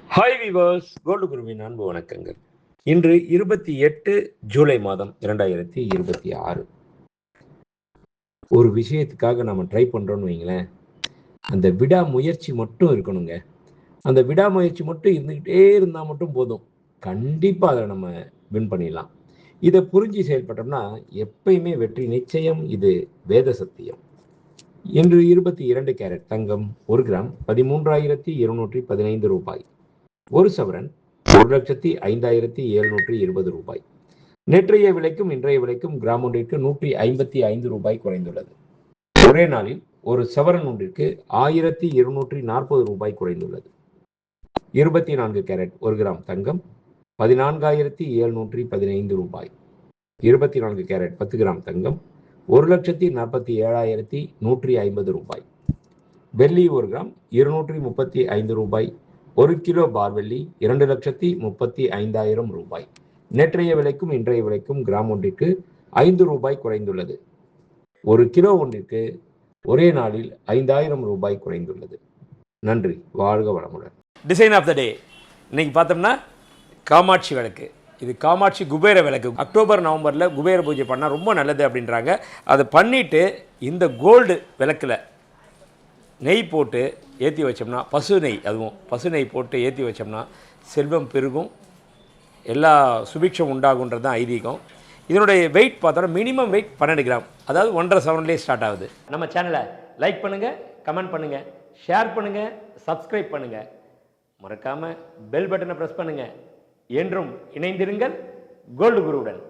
Hi viewers, gold குருவின் அன்பு வணக்கங்கள். இன்று 28 ஜூலை மாதம் 2026. ஒரு விஷயத்துக்காக நம்ம ட்ரை பண்ணுறோன்னு வைங்களேன், அந்த விடாமுயற்சி மட்டும் இருக்கணுங்க. அந்த விடாமுயற்சி மட்டும் இருந்துக்கிட்டே இருந்தால் மட்டும் போதும், கண்டிப்பாக அதை நம்ம வின் பண்ணிடலாம். இதை புரிஞ்சு செயல்பட்டோம்னா எப்பயுமே வெற்றி நிச்சயம். இது வேத சத்தியம். இன்று 22 கேரட் தங்கம் 1 கிராம் 13,215 ரூபாய். ஒரு சவரன் 1,05,720 ரூபாய். நேற்றைய விலைக்கும் இன்றைய விலைக்கும் கிராம் ஒன்றிற்கு 155 ரூபாய் குறைந்துள்ளது. ஒரே நாளில் ஒரு சவரன் ஒன்றிற்கு 1,240 ரூபாய் குறைந்துள்ளது. 24 கேரட் 1 கிராம் தங்கம் 14,715 ரூபாய். 24 கேரட் 10 கிராம் தங்கம் 1,47,150 ரூபாய். வெள்ளி 1 கிராம் 235 ரூபாய். 1 கிலோ பார்வெள்ளி 2,35,000 ரூபாய். நேற்றைய விலைக்கும் இன்றைய விலைக்கும் கிராம் ஒன்றிற்கு 5 ரூபாய் குறைந்துள்ளது. 1 கிலோ ஒன்றிற்கு ஒரே நாளில் 5,000 ரூபாய் குறைந்துள்ளது. நன்றி, வாழ்க வளமுடன். டிசைன் ஆஃப் த டே இன்னைக்கு பார்த்தோம்னா காமாட்சி விளக்கு. இது காமாட்சி குபேர விளக்கு. அக்டோபர் நவம்பரில் குபேர பூஜை பண்ணால் ரொம்ப நல்லது அப்படின்றாங்க. அதை பண்ணிவிட்டு இந்த கோல்டு விளக்கில் நெய் போட்டு ஏற்றி வச்சோம்னா, பசு நெய், அதுவும் பசு நெய் போட்டு ஏற்றி வச்சோம்னா செல்வம் பெருகும், எல்லா சுபிக்ஷம் உண்டாகுன்றது தான் ஐதீகம். இதனுடைய வெயிட் பார்த்தோன்னா மினிமம் வெயிட் 12 கிராம், அதாவது 1.5 சவரன்லேயே ஸ்டார்ட் ஆகுது. நம்ம சேனலை லைக் பண்ணுங்கள், கமெண்ட் பண்ணுங்கள், ஷேர் பண்ணுங்கள், சப்ஸ்கிரைப் பண்ணுங்கள், மறக்காமல் பெல் பட்டனை ப்ரெஸ் பண்ணுங்கள். என்றும் இணைந்திருங்கள் கோல்டு குருவுடன்.